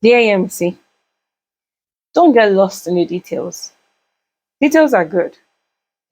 Dear AMC, don't get lost in the details. Details are good.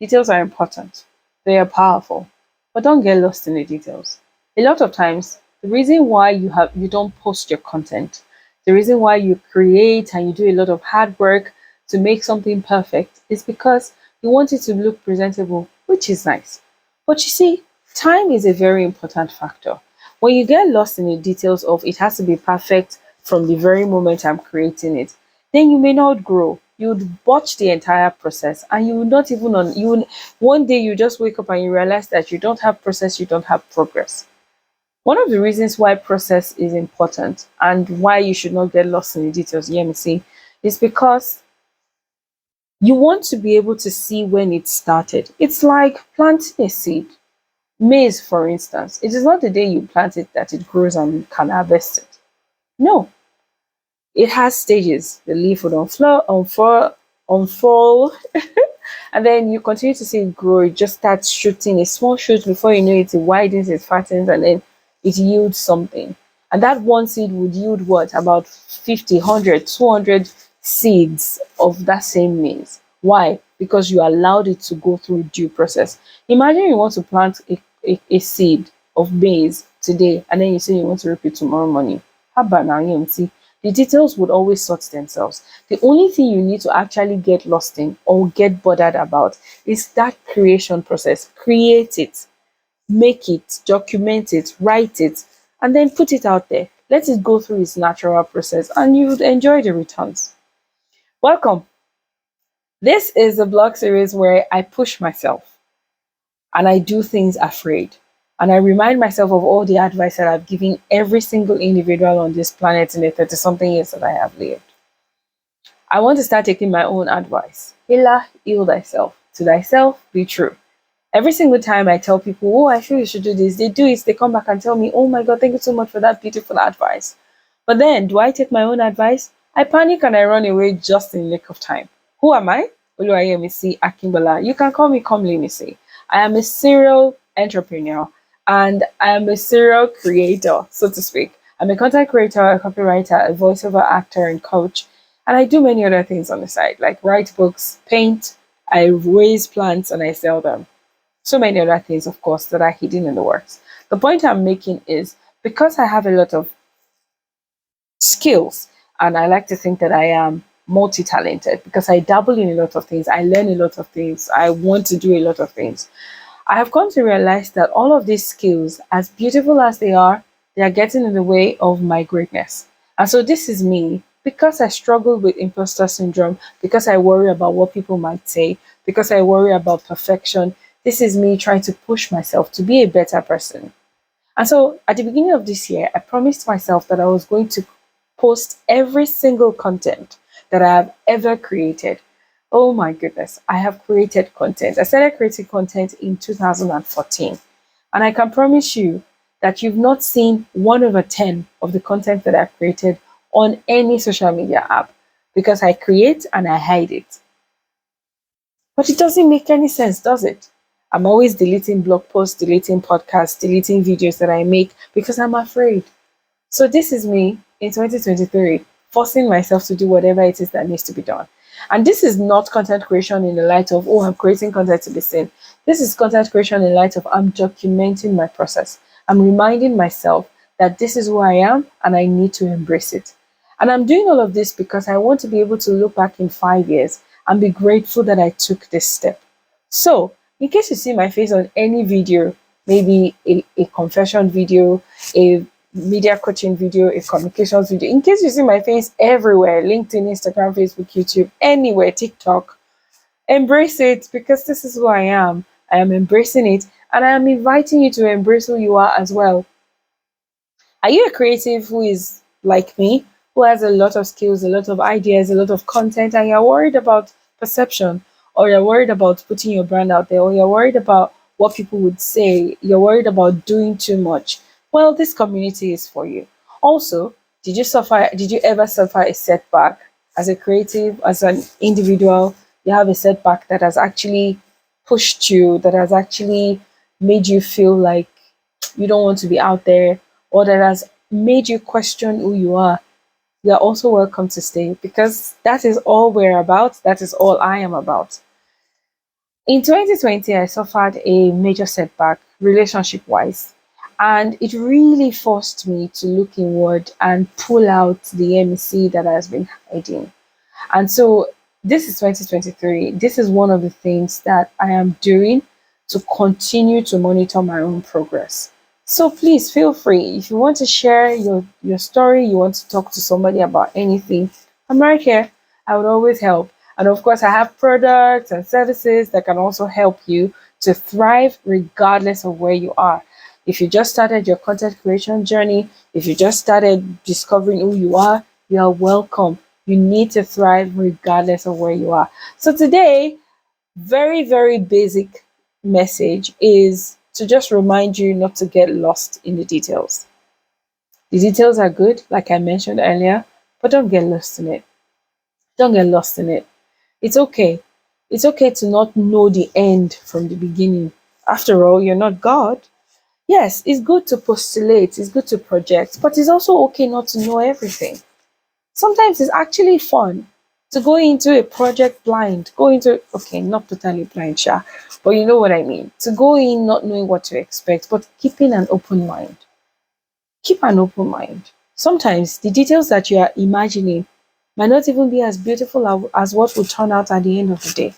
Details are important. They are powerful. But don't get lost in the details. A lot of times, the reason why you don't post your content, the reason why you create and you do a lot of hard work to make something perfect is because you want it to look presentable, which is nice. But you see, time is a very important factor. When you get lost in the details of it has to be perfect from the very moment I'm creating it, then you may not grow. You would botch the entire process and you will not even one day you just wake up and you realize that you don't have process, you don't have progress. One of the reasons why process is important and why you should not get lost in the details, you hear me say, is because you want to be able to see when it started. It's like planting a seed. Maize, for instance, it is not the day you plant it that it grows and you can harvest it. No, it has stages. The leaf would unfold, and then you continue to see it grow. It just starts shooting a small shoot. Before you know it, it widens, it fattens, and then it yields something. And that one seed would yield what? About 50, 100, 200 seeds of that same maize. Why? Because you allowed it to go through due process. Imagine you want to plant a seed of maize today, and then you say you want to reap it tomorrow morning. How about now, you the details would always sort themselves. The only thing you need to actually get lost in or get bothered about is that creation process. Create it, make it, document it, write it, and then put it out there. Let it go through its natural process and you would enjoy the returns. Welcome. This is a blog series where I push myself and I do things afraid. And I remind myself of all the advice that I've given every single individual on this planet in the 30 something years that I have lived. I want to start taking my own advice. Hila, heal thyself. To thyself, be true. Every single time I tell people, oh, I feel you should do this, they do it, they come back and tell me, oh my God, thank you so much for that beautiful advice. But then, do I take my own advice? I panic and I run away just in the nick of time. Who am I? Oluwayemisi Akimbola. You can call me Komlimisi. I am a serial entrepreneur and I am a serial creator, so to speak. I'm a content creator, a copywriter, a voiceover actor, and coach. And I do many other things on the side, like write books, paint, I raise plants, and I sell them. So many other things, of course, that are hidden in the works. The point I'm making is because I have a lot of skills, and I like to think that I am multi talented because I dabble in a lot of things, I learn a lot of things, I want to do a lot of things. I have come to realize that all of these skills, as beautiful as they are getting in the way of my greatness. And so this is me because I struggle with imposter syndrome, because I worry about what people might say, because I worry about perfection. This is me trying to push myself to be a better person. And so at the beginning of this year, I promised myself that I was going to post every single content that I have ever created. Oh my goodness, I have created content. I started creating content in 2014. And I can promise you that you've not seen 1 over 10 of the content that I've created on any social media app because I create and I hide it. But it doesn't make any sense, does it? I'm always deleting blog posts, deleting podcasts, deleting videos that I make because I'm afraid. So this is me in 2023, forcing myself to do whatever it is that needs to be done. And this is not content creation in the light of, oh, I'm creating content to be seen. This is content creation in light of I'm documenting my process. I'm reminding myself that this is who I am and I need to embrace it. And I'm doing all of this because I want to be able to look back in 5 years and be grateful that I took this step. So, in case you see my face on any video, maybe a confession video, a media coaching video, a communications video, in case you see my face everywhere, LinkedIn, Instagram, Facebook, YouTube, anywhere, TikTok, embrace it because this is who I am. I am embracing it and I am inviting you to embrace who you are as well. Are you a creative who is like me, who has a lot of skills, a lot of ideas, a lot of content, and you're worried about perception, or you're worried about putting your brand out there, or you're worried about what people would say, you're worried about doing too much? Well, this community is for you. Also, did you ever suffer a setback as a creative, as an individual? You have a setback that has actually pushed you, that has actually made you feel like you don't want to be out there, or that has made you question who you are. you are also welcome to stay, because that is all we're about. That is all I am about. In 2020, I suffered a major setback relationship wise, and it really forced me to look inward and pull out the MEC that has been hiding. And so this is 2023. This is one of the things that I am doing to continue to monitor my own progress. So please feel free. If you want to share your story, you want to talk to somebody about anything, I'm right here. I would always help. And of course, I have products and services that can also help you to thrive regardless of where you are. If you just started your content creation journey, if you just started discovering who you are welcome. You need to thrive regardless of where you are. So today, very, very basic message is to just remind you not to get lost in the details. The details are good, like I mentioned earlier, but don't get lost in it. Don't get lost in it. It's okay. It's okay to not know the end from the beginning. After all, you're not God. Yes, it's good to postulate, it's good to project, but it's also okay not to know everything. Sometimes it's actually fun to go into a project blind, go into, okay, not totally blind, sure, but you know what I mean. To go in not knowing what to expect, but keeping an open mind. Keep an open mind. Sometimes the details that you are imagining might not even be as beautiful as what will turn out at the end of the day.